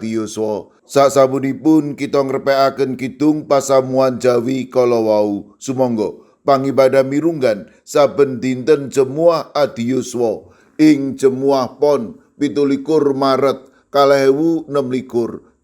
adi yuswa. Sasamunipun kita ngrepekaken kidung pasamuan Jawi kala wau. Sumangga pangibadah mirunggan saben dinten Jemuah adi yuswa ing Jemuah Pon 17 Maret 2026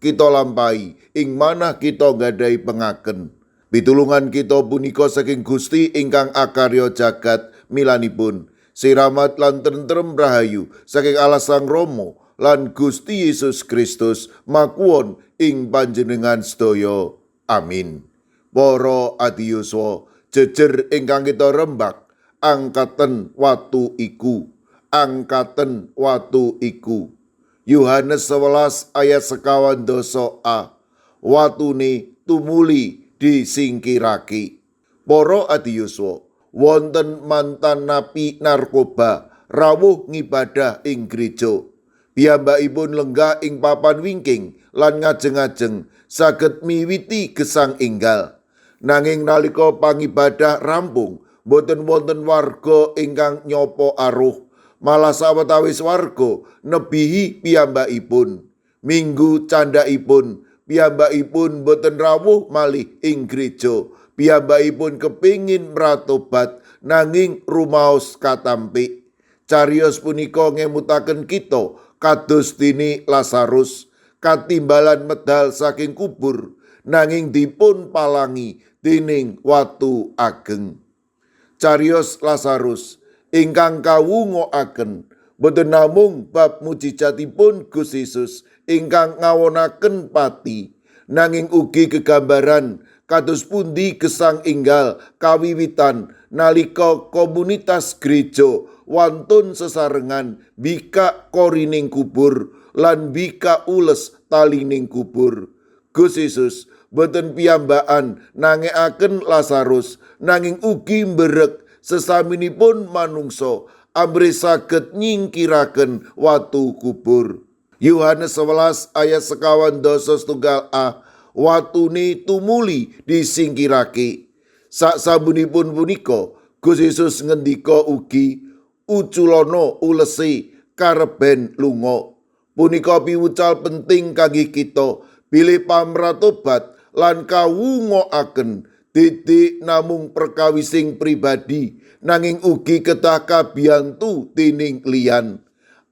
kita lampahi ing manah kita nggadahi pengaken. Pitulungan kita punika saking Gusti ingkang akarya jagat milanipun. Siramat lan tentrem rahayu saking Allah Sang Rama lan Gusti Yesus Kristus makuwon ing panjenengan sedaya. Amin. Para adi yuswa, jejer ingkang kita rembak, angkaten watu iku. Angkaten watu iku. Yohanes 11 ayat 52a. Watune tumuli disingkirake. Para adi yuswa, wonten mantan napi narkoba rawuh ngibadah ing gereja. Piyambakipun lenggah ing papan wingking lan ngajeng-ajeng saged miwiti gesang enggal. Nanging nalika pangibadah rampung, boten wonten warga ingkang nyopo aruh, malah sawetawis warga nebihi piyambakipun. Minggu candhaipun piyambakipun boten rawuh malih ing gereja. Piyambakipun kepingin mratobat nanging rumaos katampik. Cariyos punika ngemutaken kita kados dene Lazarus katimbalan medal saking kubur nanging dipun palangi dening watu ageng. Cariyos Lazarus ingkang kawungoaken boten namung bab mujizatipun Gusti Yesus ingkang ngawonaken pati, nanging ugi kegambaran kados pundi gesang enggal kawiwitan nalika komunitas gereja wantun sesarengan bika korining kubur lan bika ules talining kubur. Gusti Yesus boten piyambakan nangekaken Lazarus, nanging ugi mberek sesaminipun manungsa amri saged nyingkiraken watu kubur. Yohanes 11 ayat 51a. Watune tumuli disingkirake. Saksabunipun punika Gusti Yesus ngendika ugi, uculana ulese kareben lunga. Punika piwucal penting kangge kita bilih pamratobat lan kawungoaken dadi namung perkawising pribadi, nanging ugi kedah kabiyantu dening liyan.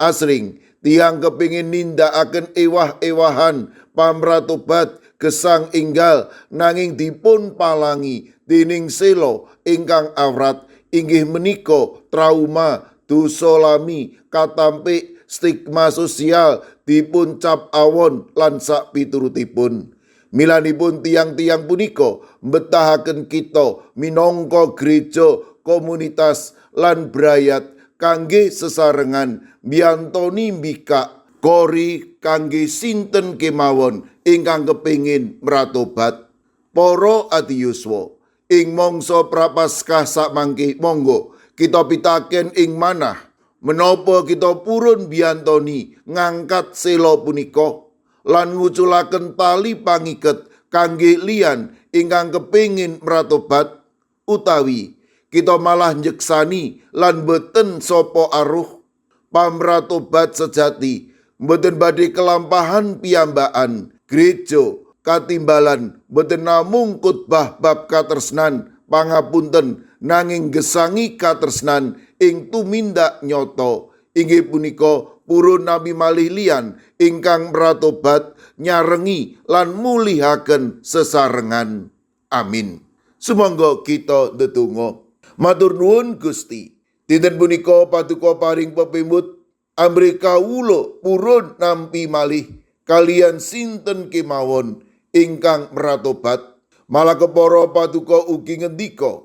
Asring tiyang kepingin nindakaken ewah-ewahan pamratobat gesang enggal nanging dipun palangi dening sela ingkang awrat, inggih menika trauma, dosa lami, katampik, stigma sosial, dipun cap awon lan sak piturutipun. Milanipun tiang-tiang punika mbetahaken kita minangka gereja, komunitas lan brayat kangge sesarengan mbiyantoni mbikak kori kangge sinten kemawon ingkang kepingin mratobat. Para adi yuswa, ing mangsa prapaskah sakmangke monggo kita pitaken ing manah menapa kita purun mbiyantoni ngangkat sela punika lan nguculaken tali pangiket kangge liyan ingkang kepingin mratobat, utawi kita malah nyeksani lan boten sapa aruh. Pamratobat sejati boten badhe kelampahan piyambakan. Gereja katimbalan boten namung khotbah bab katresnan pangapunten, nanging gesangi katresnan ing tumindak nyata. Inggih punika purun nami malih liyan ingkang mratobat nyarengi lan mulihaken sesarengan. Amin. Sumangga kita ndedonga. Matur nuwun Gusti, dinten punika paduka paring pepimut amri kawula purun nampi malih kalian sinten kemawon ingkang mratobat. Malah kepara paduka ugi ngendika,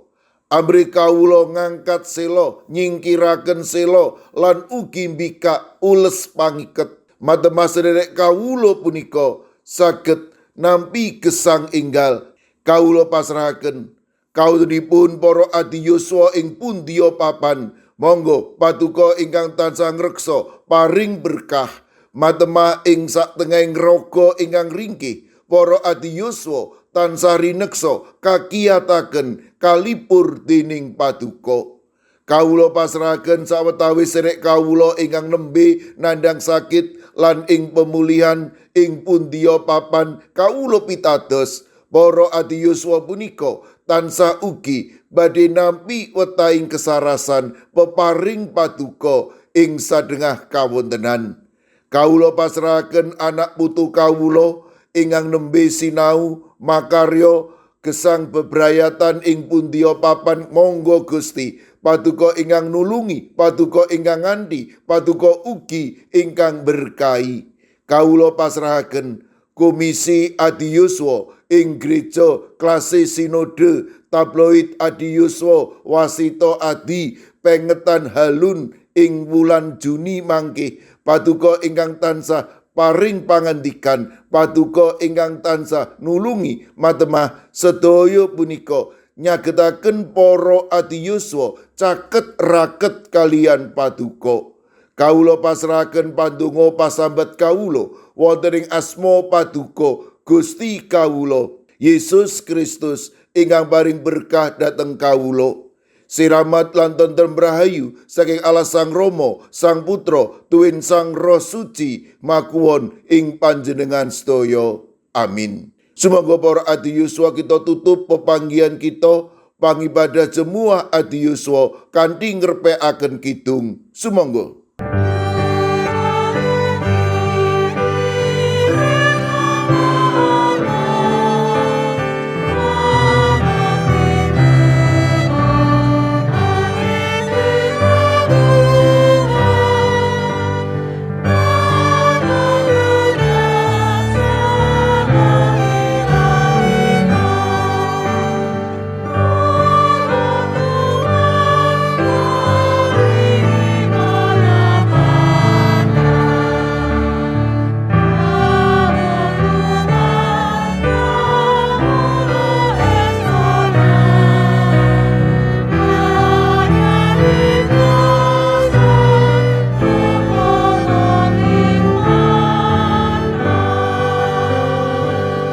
amri kawula ngangkat sela, nyingkiraken sela lan ugi mbikak ules pangiket. Matemas sedherek kawula punika saged nampi gesang enggal. Kawula pasrahaken kawulipun para adi yuswa ing pundiya papan. Monggo paduka ingkang tansah ngreksa paring berkah matema ing satengahing raga ingkang ringkih. Para adi yuswa tansah rineksa kakiyataken kalipur dening paduka. Kawula pasrahaken sawetawis sedherek kawula ingkang nembe nandhang sakit lan ing pemulihan ing pundia papan kawula pitados para adi yuswa punika tansah ugi badhe nampi wetaing kesarasan peparing paduka ing sadengah kawontenan. Kawula pasrahaken anak putu kawula ingkang nembe sinau makarya gesang bebrayatan ing pundia papan. Monggo Gusti paduka ingkang nulungi, paduka ingkang ngandi, paduka ugi ingkang berkahi. Kawula pasrahaken Komisi Adi Yuswa ing Gereja Klase Sinode Tabloid Adi Yuswa Wasita Adi pengetan halun ing wulan Juni mangke. Paduka ingkang tansah paring pangandikan, paduka ingkang tansah nulungi matemah sedaya punika nyagetaken para adi yuswa caket raket kalian paduka. Kawula pasrahaken pandonga pasambat kawula wonten ing asma paduka Gusti kawula Yesus Kristus ingkang paring berkah dhateng kawula. Siramat lan tentrem rahayu saking Allah Sang Rama, Sang Putra, tuwin Sang Roh Suci makuwon ing panjenengan sedaya. Amin. Sumangga para adi yuswa kita tutup pepanggihan kita pangibadah jemuah adi yuswa kanthi ngrepekaken kidung. Sumangga.